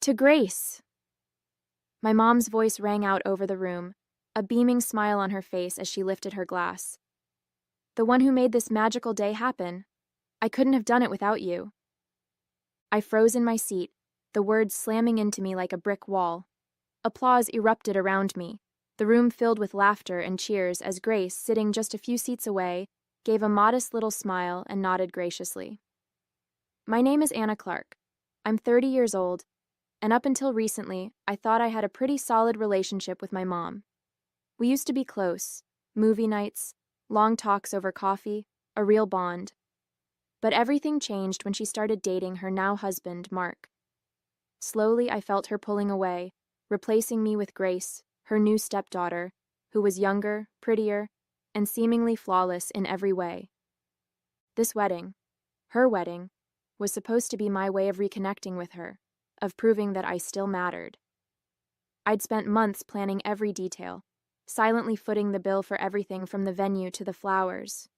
To Grace! My mom's voice rang out over the room, a beaming smile on her face as she lifted her glass. The one who made this magical day happen. I couldn't have done it without you. I froze in my seat, the words slamming into me like a brick wall. Applause erupted around me, the room filled with laughter and cheers as Grace, sitting just a few seats away, gave a modest little smile and nodded graciously. My name is Anna Clark. I'm 30 years old, and up until recently, I thought I had a pretty solid relationship with my mom. We used to be close, movie nights, long talks over coffee, a real bond. But everything changed when she started dating her now husband, Mark. Slowly, I felt her pulling away, replacing me with Grace, her new stepdaughter, who was younger, prettier, and seemingly flawless in every way. This wedding, her wedding, was supposed to be my way of reconnecting with her, of proving that I still mattered. I'd spent months planning every detail, silently footing the bill for everything from the venue to the flowers.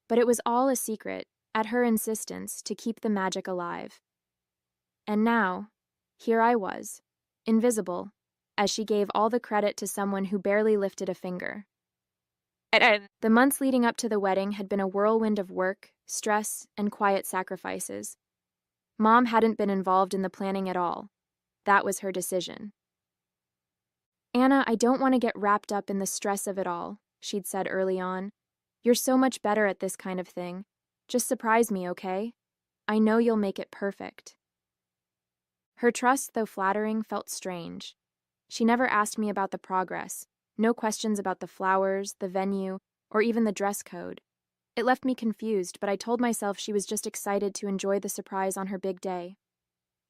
But it was all a secret, at her insistence, to keep the magic alive. And now, here I was, invisible, as she gave all the credit to someone who barely lifted a finger. The months leading up to the wedding had been a whirlwind of work, stress, and quiet sacrifices. Mom hadn't been involved in the planning at all. That was her decision. Anna, I don't want to get wrapped up in the stress of it all, she'd said early on. You're so much better at this kind of thing. Just surprise me, okay? I know you'll make it perfect. Her trust, though flattering, felt strange. She never asked me about the progress, no questions about the flowers, the venue, or even the dress code. It left me confused, but I told myself she was just excited to enjoy the surprise on her big day.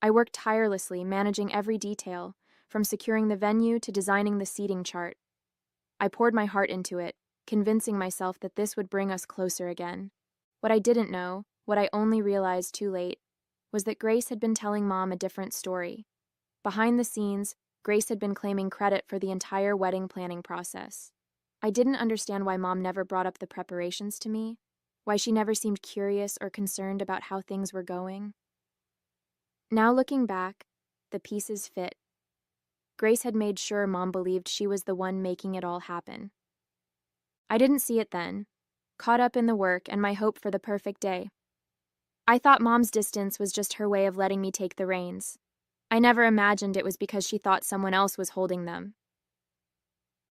I worked tirelessly, managing every detail, from securing the venue to designing the seating chart. I poured my heart into it, convincing myself that this would bring us closer again. What I didn't know, what I only realized too late, was that Grace had been telling Mom a different story. Behind the scenes, Grace had been claiming credit for the entire wedding planning process. I didn't understand why Mom never brought up the preparations to me, why she never seemed curious or concerned about how things were going. Now looking back, the pieces fit. Grace had made sure Mom believed she was the one making it all happen. I didn't see it then, caught up in the work and my hope for the perfect day. I thought Mom's distance was just her way of letting me take the reins. I never imagined it was because she thought someone else was holding them.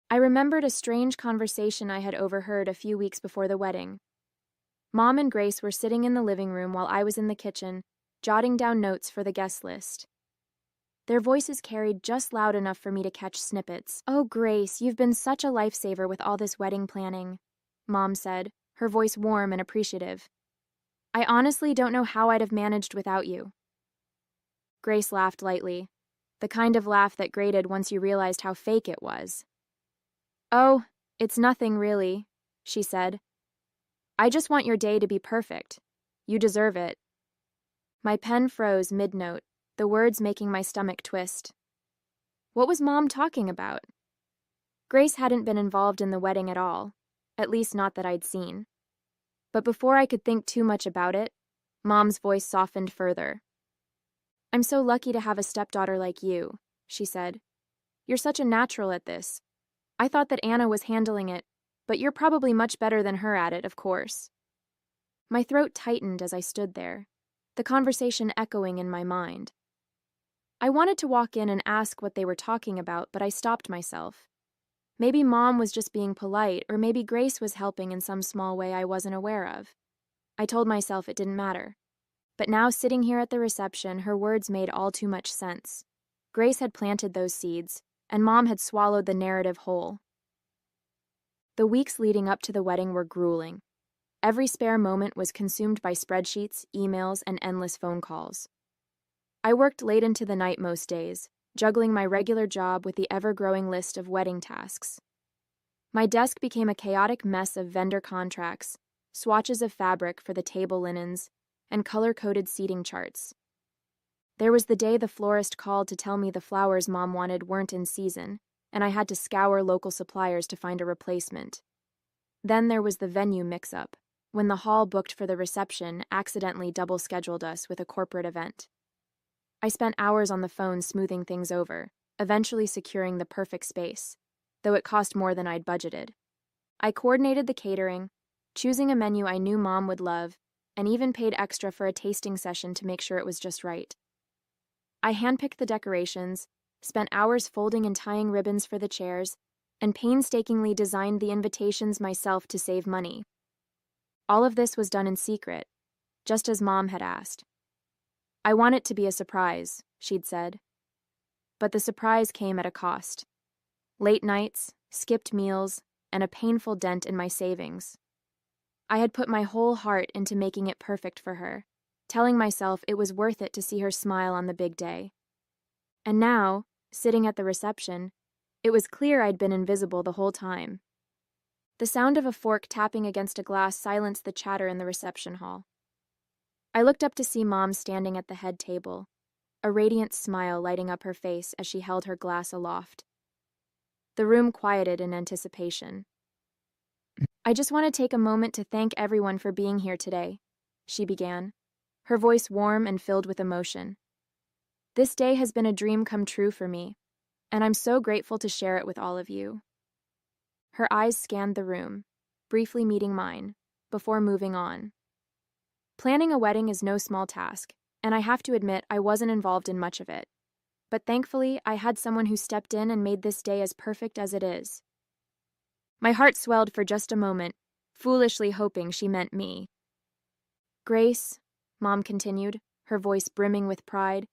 I remembered a strange conversation I had overheard a few weeks before the wedding. Mom and Grace were sitting in the living room while I was in the kitchen, jotting down notes for the guest list. Their voices carried just loud enough for me to catch snippets. "Oh, Grace, you've been such a lifesaver with all this wedding planning," Mom said, her voice warm and appreciative. "I honestly don't know how I'd have managed without you." Grace laughed lightly, the kind of laugh that grated once you realized how fake it was. "Oh, it's nothing really," she said. "I just want your day to be perfect. You deserve it." My pen froze mid-note, the words making my stomach twist. What was Mom talking about? Grace hadn't been involved in the wedding at all, at least not that I'd seen. But before I could think too much about it, Mom's voice softened further. "I'm so lucky to have a stepdaughter like you," she said. "You're such a natural at this. I thought that Anna was handling it, but you're probably much better than her at it, of course." My throat tightened as I stood there, the conversation echoing in my mind. I wanted to walk in and ask what they were talking about, but I stopped myself. Maybe Mom was just being polite, or maybe Grace was helping in some small way I wasn't aware of. I told myself it didn't matter. But now, sitting here at the reception, her words made all too much sense. Grace had planted those seeds, and Mom had swallowed the narrative whole. The weeks leading up to the wedding were grueling. Every spare moment was consumed by spreadsheets, emails, and endless phone calls. I worked late into the night most days, juggling my regular job with the ever-growing list of wedding tasks. My desk became a chaotic mess of vendor contracts, swatches of fabric for the table linens, and color-coded seating charts. There was the day the florist called to tell me the flowers Mom wanted weren't in season, and I had to scour local suppliers to find a replacement. Then there was the venue mix-up, when the hall booked for the reception accidentally double-scheduled us with a corporate event. I spent hours on the phone smoothing things over, eventually securing the perfect space, though it cost more than I'd budgeted. I coordinated the catering, choosing a menu I knew Mom would love, and even paid extra for a tasting session to make sure it was just right. I handpicked the decorations, spent hours folding and tying ribbons for the chairs, and painstakingly designed the invitations myself to save money. All of this was done in secret, just as Mom had asked. I want it to be a surprise, she'd said. But the surprise came at a cost. Late nights, skipped meals, and a painful dent in my savings. I had put my whole heart into making it perfect for her, telling myself it was worth it to see her smile on the big day. And now, sitting at the reception, it was clear I'd been invisible the whole time. The sound of a fork tapping against a glass silenced the chatter in the reception hall. I looked up to see Mom standing at the head table, a radiant smile lighting up her face as she held her glass aloft. The room quieted in anticipation. I just want to take a moment to thank everyone for being here today, she began, her voice warm and filled with emotion. This day has been a dream come true for me, and I'm so grateful to share it with all of you. Her eyes scanned the room, briefly meeting mine, before moving on. Planning a wedding is no small task, and I have to admit I wasn't involved in much of it. But thankfully, I had someone who stepped in and made this day as perfect as it is. My heart swelled for just a moment, foolishly hoping she meant me. Grace, Mom continued, her voice brimming with pride,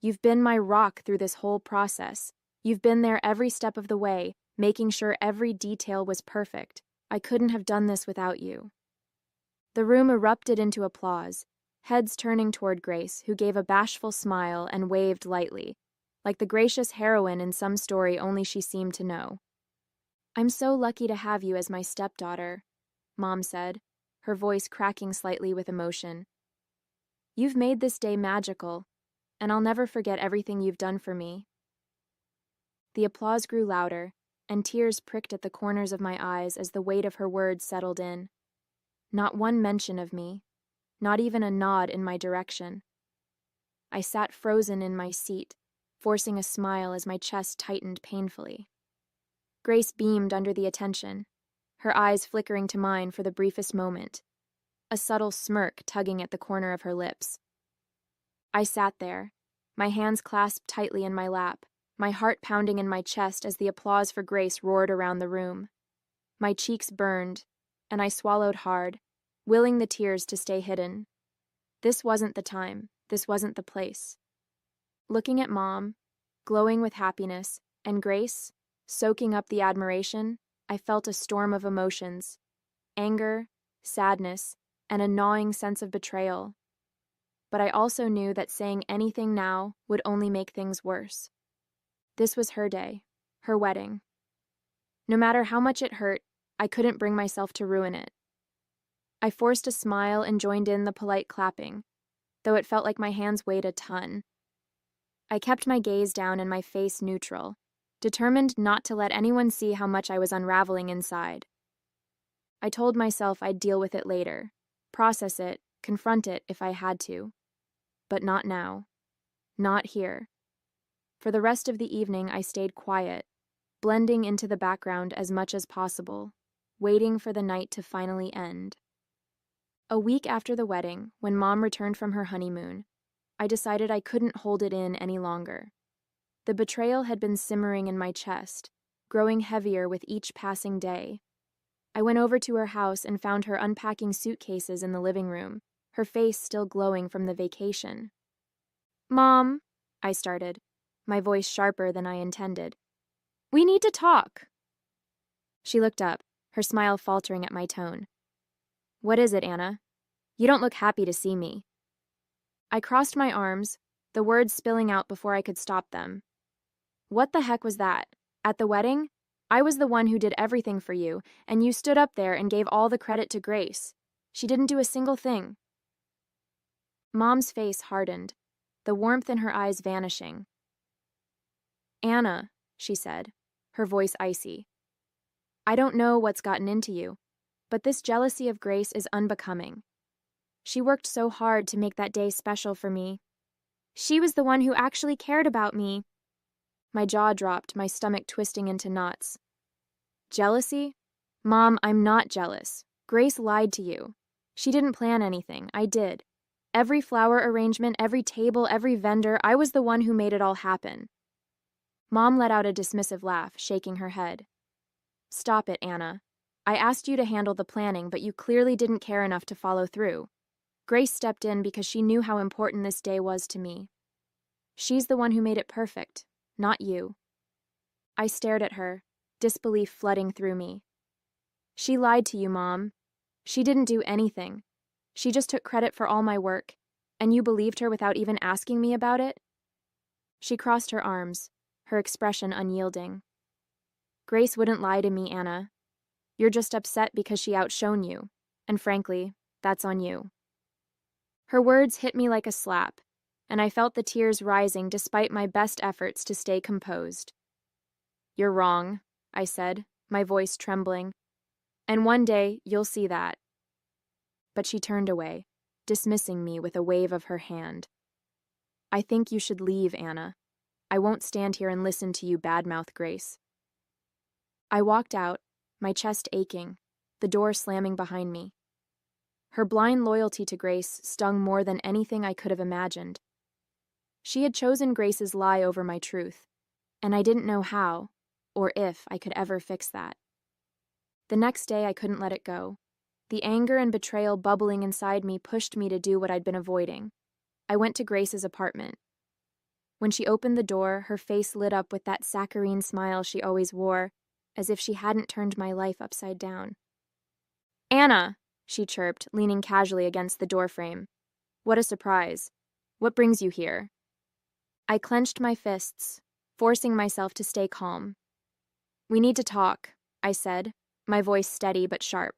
you've been my rock through this whole process. You've been there every step of the way, making sure every detail was perfect. I couldn't have done this without you. The room erupted into applause, heads turning toward Grace, who gave a bashful smile and waved lightly, like the gracious heroine in some story only she seemed to know. I'm so lucky to have you as my stepdaughter, Mom said, her voice cracking slightly with emotion. You've made this day magical, and I'll never forget everything you've done for me. The applause grew louder, and tears pricked at the corners of my eyes as the weight of her words settled in. Not one mention of me, not even a nod in my direction. I sat frozen in my seat, forcing a smile as my chest tightened painfully. Grace beamed under the attention, her eyes flickering to mine for the briefest moment, a subtle smirk tugging at the corner of her lips. I sat there, my hands clasped tightly in my lap, my heart pounding in my chest as the applause for Grace roared around the room. My cheeks burned, and I swallowed hard, willing the tears to stay hidden. This wasn't the time, this wasn't the place. Looking at Mom, glowing with happiness, and Grace, soaking up the admiration, I felt a storm of emotions, anger, sadness, and a gnawing sense of betrayal. But I also knew that saying anything now would only make things worse. This was her day, her wedding. No matter how much it hurt, I couldn't bring myself to ruin it. I forced a smile and joined in the polite clapping, though it felt like my hands weighed a ton. I kept my gaze down and my face neutral, determined not to let anyone see how much I was unraveling inside. I told myself I'd deal with it later, process it, confront it if I had to. But not now. Not here. For the rest of the evening, I stayed quiet, blending into the background as much as possible, waiting for the night to finally end. A week after the wedding, when Mom returned from her honeymoon, I decided I couldn't hold it in any longer. The betrayal had been simmering in my chest, growing heavier with each passing day. I went over to her house and found her unpacking suitcases in the living room, her face still glowing from the vacation. "Mom," I started, my voice sharper than I intended. "We need to talk." She looked up, her smile faltering at my tone. "What is it, Anna? You don't look happy to see me." I crossed my arms, the words spilling out before I could stop them. What the heck was that? At the wedding? I was the one who did everything for you, and you stood up there and gave all the credit to Grace. She didn't do a single thing. Mom's face hardened, the warmth in her eyes vanishing. "Anna," she said, her voice icy. "I don't know what's gotten into you, but this jealousy of Grace is unbecoming. She worked so hard to make that day special for me. She was the one who actually cared about me. My jaw dropped, my stomach twisting into knots. Jealousy? Mom, I'm not jealous. Grace lied to you. She didn't plan anything. I did. Every flower arrangement, every table, every vendor, I was the one who made it all happen. Mom let out a dismissive laugh, shaking her head. Stop it, Anna. I asked you to handle the planning, but you clearly didn't care enough to follow through. Grace stepped in because she knew how important this day was to me. She's the one who made it perfect, not you. I stared at her, disbelief flooding through me. She lied to you, Mom. She didn't do anything. She just took credit for all my work, and you believed her without even asking me about it? She crossed her arms, her expression unyielding. Grace wouldn't lie to me, Anna. You're just upset because she outshone you, and frankly, that's on you. Her words hit me like a slap, and I felt the tears rising despite my best efforts to stay composed. You're wrong, I said, my voice trembling. And one day, you'll see that. But she turned away, dismissing me with a wave of her hand. I think you should leave, Anna. I won't stand here and listen to you badmouth Grace. I walked out, my chest aching, the door slamming behind me. Her blind loyalty to Grace stung more than anything I could have imagined. She had chosen Grace's lie over my truth, and I didn't know how, or if I could ever fix that. The next day I couldn't let it go. The anger and betrayal bubbling inside me pushed me to do what I'd been avoiding. I went to Grace's apartment. When she opened the door, her face lit up with that saccharine smile she always wore, as if she hadn't turned my life upside down. Anna, she chirped, leaning casually against the doorframe. What a surprise. What brings you here? I clenched my fists, forcing myself to stay calm. We need to talk, I said, my voice steady but sharp.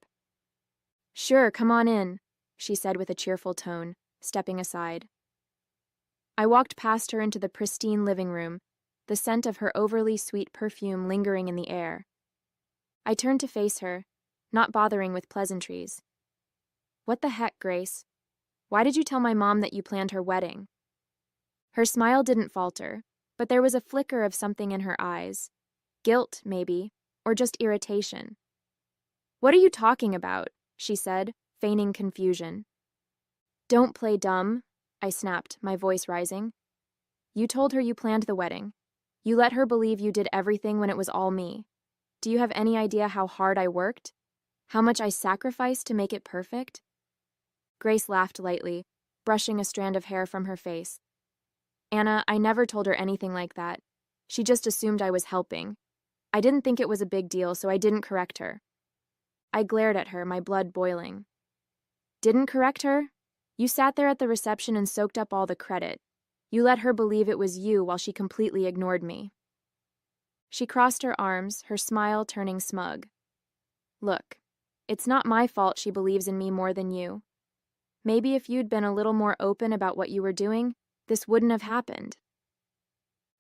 Sure, come on in, she said with a cheerful tone, stepping aside. I walked past her into the pristine living room, the scent of her overly sweet perfume lingering in the air. I turned to face her, not bothering with pleasantries. What the heck, Grace? Why did you tell my mom that you planned her wedding? Her smile didn't falter, but there was a flicker of something in her eyes. Guilt, maybe, or just irritation. What are you talking about? She said, feigning confusion. Don't play dumb, I snapped, my voice rising. You told her you planned the wedding. You let her believe you did everything when it was all me. Do you have any idea how hard I worked? How much I sacrificed to make it perfect? Grace laughed lightly, brushing a strand of hair from her face. Anna, I never told her anything like that. She just assumed I was helping. I didn't think it was a big deal, so I didn't correct her. I glared at her, my blood boiling. Didn't correct her? You sat there at the reception and soaked up all the credit. You let her believe it was you while she completely ignored me. She crossed her arms, her smile turning smug. Look, it's not my fault she believes in me more than you. Maybe if you'd been a little more open about what you were doing, this wouldn't have happened.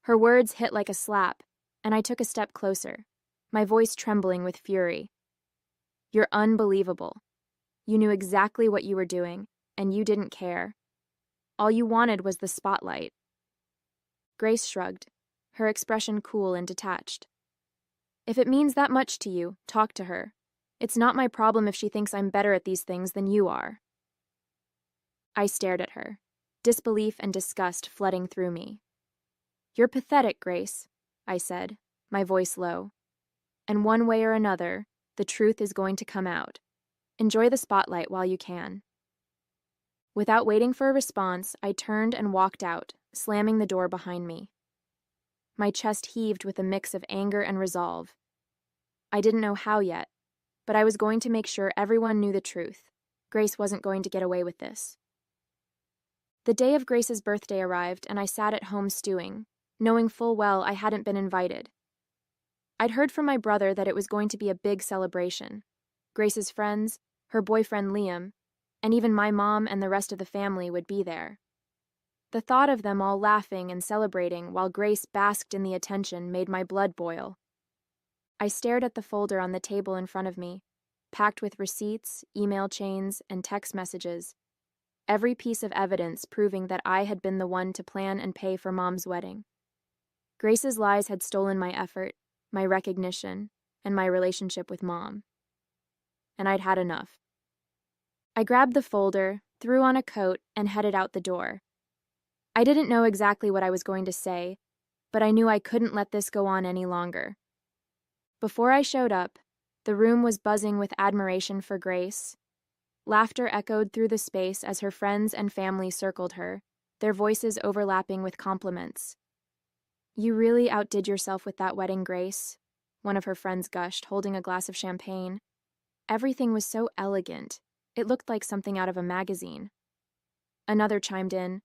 Her words hit like a slap, and I took a step closer, my voice trembling with fury. You're unbelievable. You knew exactly what you were doing, and you didn't care. All you wanted was the spotlight. Grace shrugged, her expression cool and detached. If it means that much to you, talk to her. It's not my problem if she thinks I'm better at these things than you are. I stared at her, disbelief and disgust flooding through me. You're pathetic, Grace, I said, my voice low. And one way or another, the truth is going to come out. Enjoy the spotlight while you can. Without waiting for a response, I turned and walked out, slamming the door behind me. My chest heaved with a mix of anger and resolve. I didn't know how yet, but I was going to make sure everyone knew the truth. Grace wasn't going to get away with this. The day of Grace's birthday arrived, and I sat at home stewing, knowing full well I hadn't been invited. I'd heard from my brother that it was going to be a big celebration. Grace's friends, her boyfriend Liam, and even my mom and the rest of the family would be there. The thought of them all laughing and celebrating while Grace basked in the attention made my blood boil. I stared at the folder on the table in front of me, packed with receipts, email chains, and text messages, every piece of evidence proving that I had been the one to plan and pay for Mom's wedding. Grace's lies had stolen my effort, my recognition, and my relationship with Mom. And I'd had enough. I grabbed the folder, threw on a coat, and headed out the door. I didn't know exactly what I was going to say, but I knew I couldn't let this go on any longer. Before I showed up, the room was buzzing with admiration for Grace. Laughter echoed through the space as her friends and family circled her, their voices overlapping with compliments. "You really outdid yourself with that wedding, Grace," one of her friends gushed, holding a glass of champagne. "Everything was so elegant. It looked like something out of a magazine." Another chimed in,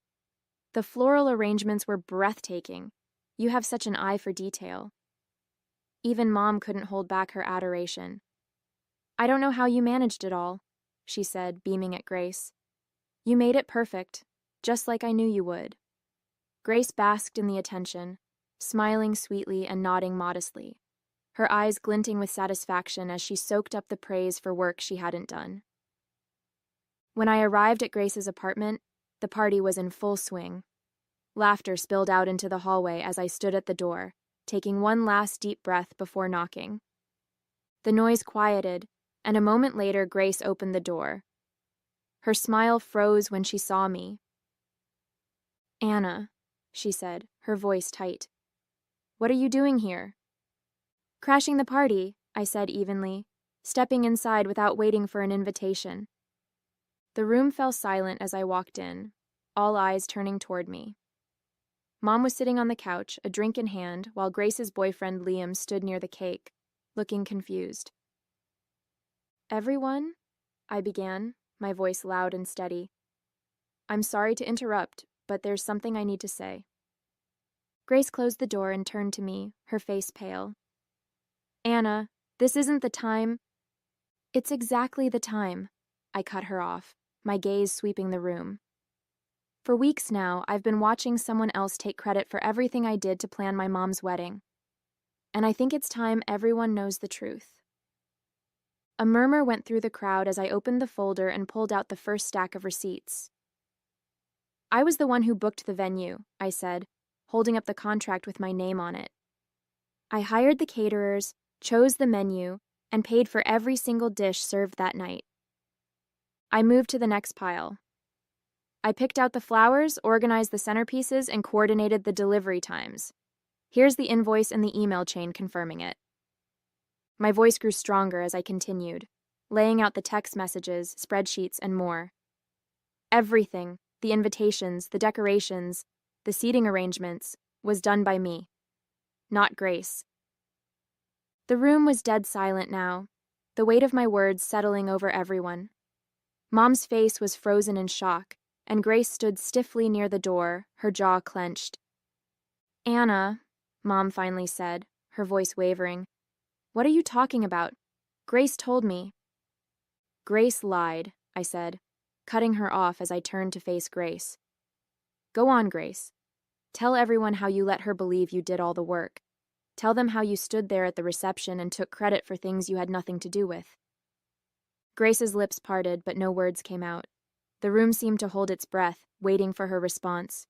"The floral arrangements were breathtaking. You have such an eye for detail." Even Mom couldn't hold back her adoration. "I don't know how you managed it all," she said, beaming at Grace. "You made it perfect, just like I knew you would." Grace basked in the attention, smiling sweetly and nodding modestly, her eyes glinting with satisfaction as she soaked up the praise for work she hadn't done. When I arrived at Grace's apartment, the party was in full swing. Laughter spilled out into the hallway as I stood at the door, taking one last deep breath before knocking. The noise quieted, and a moment later Grace opened the door. Her smile froze when she saw me. "Anna," she said, her voice tight. "What are you doing here?" "Crashing the party," I said evenly, stepping inside without waiting for an invitation. The room fell silent as I walked in, all eyes turning toward me. Mom was sitting on the couch, a drink in hand, while Grace's boyfriend Liam stood near the cake, looking confused. "Everyone," I began, my voice loud and steady. "I'm sorry to interrupt, but there's something I need to say." Grace closed the door and turned to me, her face pale. "Anna, this isn't the time." "It's exactly the time," I cut her off, my gaze sweeping the room. "For weeks now, I've been watching someone else take credit for everything I did to plan my mom's wedding. And I think it's time everyone knows the truth." A murmur went through the crowd as I opened the folder and pulled out the first stack of receipts. "I was the one who booked the venue," I said, holding up the contract with my name on it. "I hired the caterers, chose the menu, and paid for every single dish served that night." I moved to the next pile. "I picked out the flowers, organized the centerpieces, and coordinated the delivery times. Here's the invoice and the email chain confirming it." My voice grew stronger as I continued, laying out the text messages, spreadsheets, and more. Everything, the invitations, the decorations, the seating arrangements, was done by me, not Grace. The room was dead silent now, the weight of my words settling over everyone. Mom's face was frozen in shock, and Grace stood stiffly near the door, her jaw clenched. "Anna," Mom finally said, her voice wavering, "what are you talking about? Grace told me." "Grace lied," I said, cutting her off as I turned to face Grace. "Go on, Grace. Tell everyone how you let her believe you did all the work. Tell them how you stood there at the reception and took credit for things you had nothing to do with." Grace's lips parted, but no words came out. The room seemed to hold its breath, waiting for her response.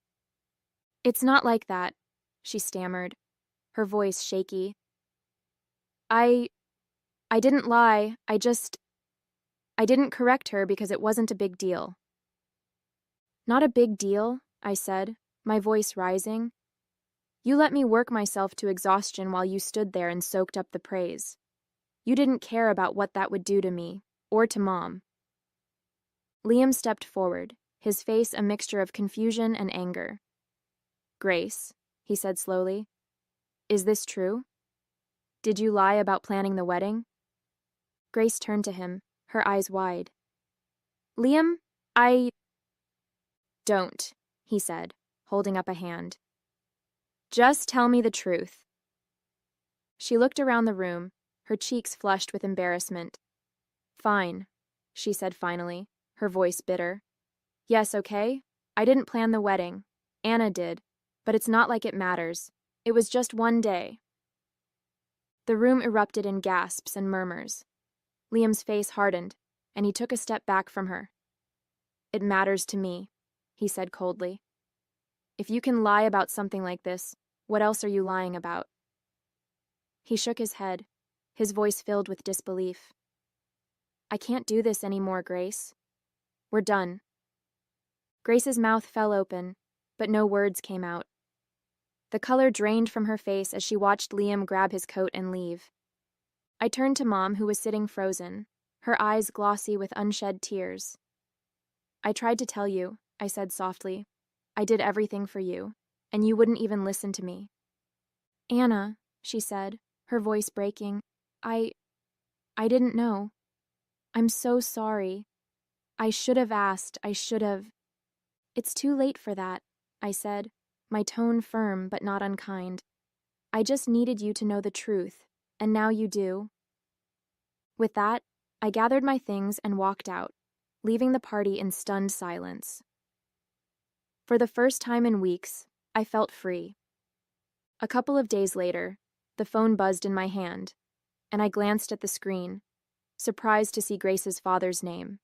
"It's not like that," she stammered, her voice shaky. I didn't lie, I didn't correct her because it wasn't a big deal." "Not a big deal," I said, my voice rising. "You let me work myself to exhaustion while you stood there and soaked up the praise. You didn't care about what that would do to me, or to Mom." Liam stepped forward, his face a mixture of confusion and anger. "Grace," he said slowly, "is this true? Did you lie about planning the wedding?" Grace turned to him, her eyes wide. "Liam, I..." "Don't," he said, holding up a hand. "Just tell me the truth." She looked around the room, her cheeks flushed with embarrassment. "Fine," she said finally, her voice bitter. "Yes, okay? I didn't plan the wedding. Anna did, but it's not like it matters. It was just one day." The room erupted in gasps and murmurs. Liam's face hardened, and he took a step back from her. It matters to me, he said coldly. If you can lie about something like this, what else are you lying about? He shook his head, his voice filled with disbelief. I can't do this anymore, Grace. We're done. Grace's mouth fell open, but no words came out. The color drained from her face as she watched Liam grab his coat and leave. I turned to Mom, who was sitting frozen, her eyes glossy with unshed tears. I tried to tell you, I said softly. I did everything for you, and you wouldn't even listen to me. Anna, she said, her voice breaking, I didn't know. I'm so sorry. I should have asked, I should have. It's too late for that, I said, my tone firm but not unkind. I just needed you to know the truth, and now you do. With that, I gathered my things and walked out, leaving the party in stunned silence. For the first time in weeks, I felt free. A couple of days later, the phone buzzed in my hand, and I glanced at the screen, surprised to see Grace's father's name.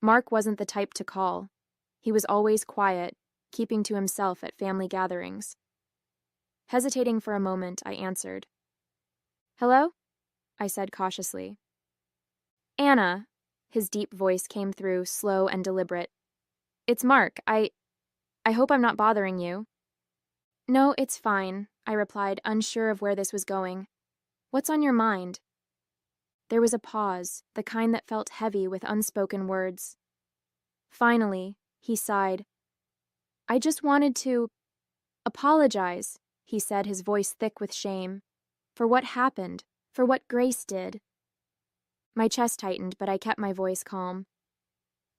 Mark wasn't the type to call. He was always quiet, keeping to himself at family gatherings. Hesitating for a moment, I answered. Hello? I said cautiously. Anna, his deep voice came through, slow and deliberate. It's Mark. I hope I'm not bothering you. No, it's fine, I replied, unsure of where this was going. What's on your mind? There was a pause, the kind that felt heavy with unspoken words. Finally, he sighed. I just wanted to apologize, he said, his voice thick with shame, for what happened, for what Grace did. My chest tightened, but I kept my voice calm.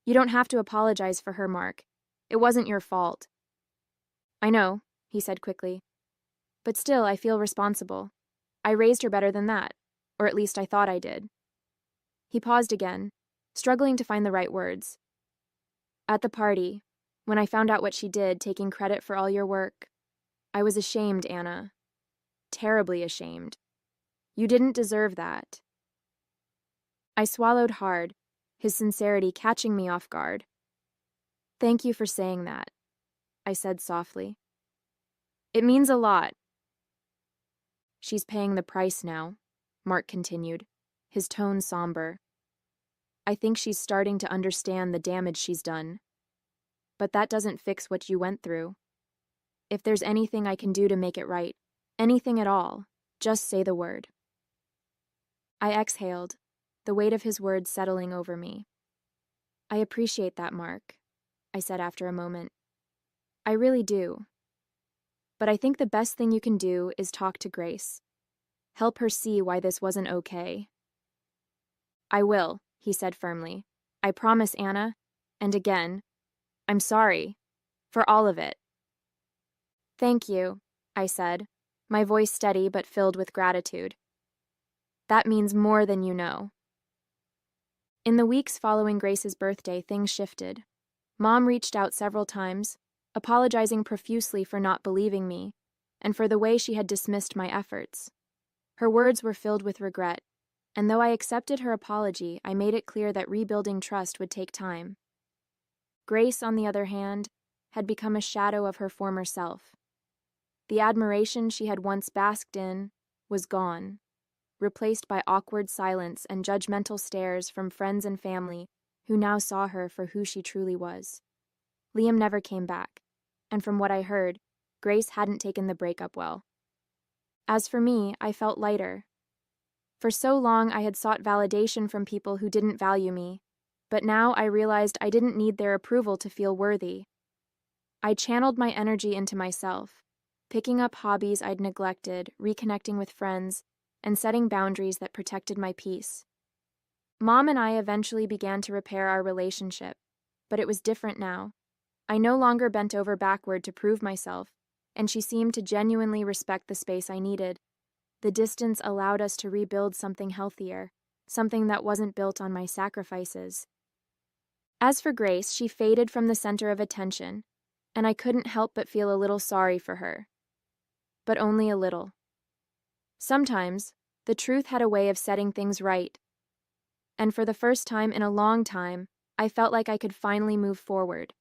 You don't have to apologize for her, Mark. It wasn't your fault. I know, he said quickly. But still, I feel responsible. I raised her better than that, or at least I thought I did. He paused again, struggling to find the right words. At the party, when I found out what she did, taking credit for all your work, I was ashamed, Anna. Terribly ashamed. You didn't deserve that. I swallowed hard, his sincerity catching me off guard. Thank you for saying that, I said softly. It means a lot. She's paying the price now, Mark continued, his tone somber. I think she's starting to understand the damage she's done. But that doesn't fix what you went through. If there's anything I can do to make it right, anything at all, just say the word. I exhaled, the weight of his words settling over me. I appreciate that, Mark, I said after a moment. I really do. But I think the best thing you can do is talk to Grace. Help her see why this wasn't okay. I will, he said firmly. I promise, Anna. And again, I'm sorry. For all of it. Thank you, I said, my voice steady but filled with gratitude. That means more than you know. In the weeks following Grace's birthday, things shifted. Mom reached out several times, apologizing profusely for not believing me, and for the way she had dismissed my efforts. Her words were filled with regret, and though I accepted her apology, I made it clear that rebuilding trust would take time. Grace, on the other hand, had become a shadow of her former self. The admiration she had once basked in was gone, replaced by awkward silence and judgmental stares from friends and family who now saw her for who she truly was. Liam never came back, and from what I heard, Grace hadn't taken the breakup well. As for me, I felt lighter. For so long I had sought validation from people who didn't value me, but now I realized I didn't need their approval to feel worthy. I channeled my energy into myself, picking up hobbies I'd neglected, reconnecting with friends, and setting boundaries that protected my peace. Mom and I eventually began to repair our relationship, but it was different now. I no longer bent over backward to prove myself, and she seemed to genuinely respect the space I needed. The distance allowed us to rebuild something healthier, something that wasn't built on my sacrifices. As for Grace, she faded from the center of attention, and I couldn't help but feel a little sorry for her. But only a little. Sometimes, the truth had a way of setting things right. And for the first time in a long time, I felt like I could finally move forward.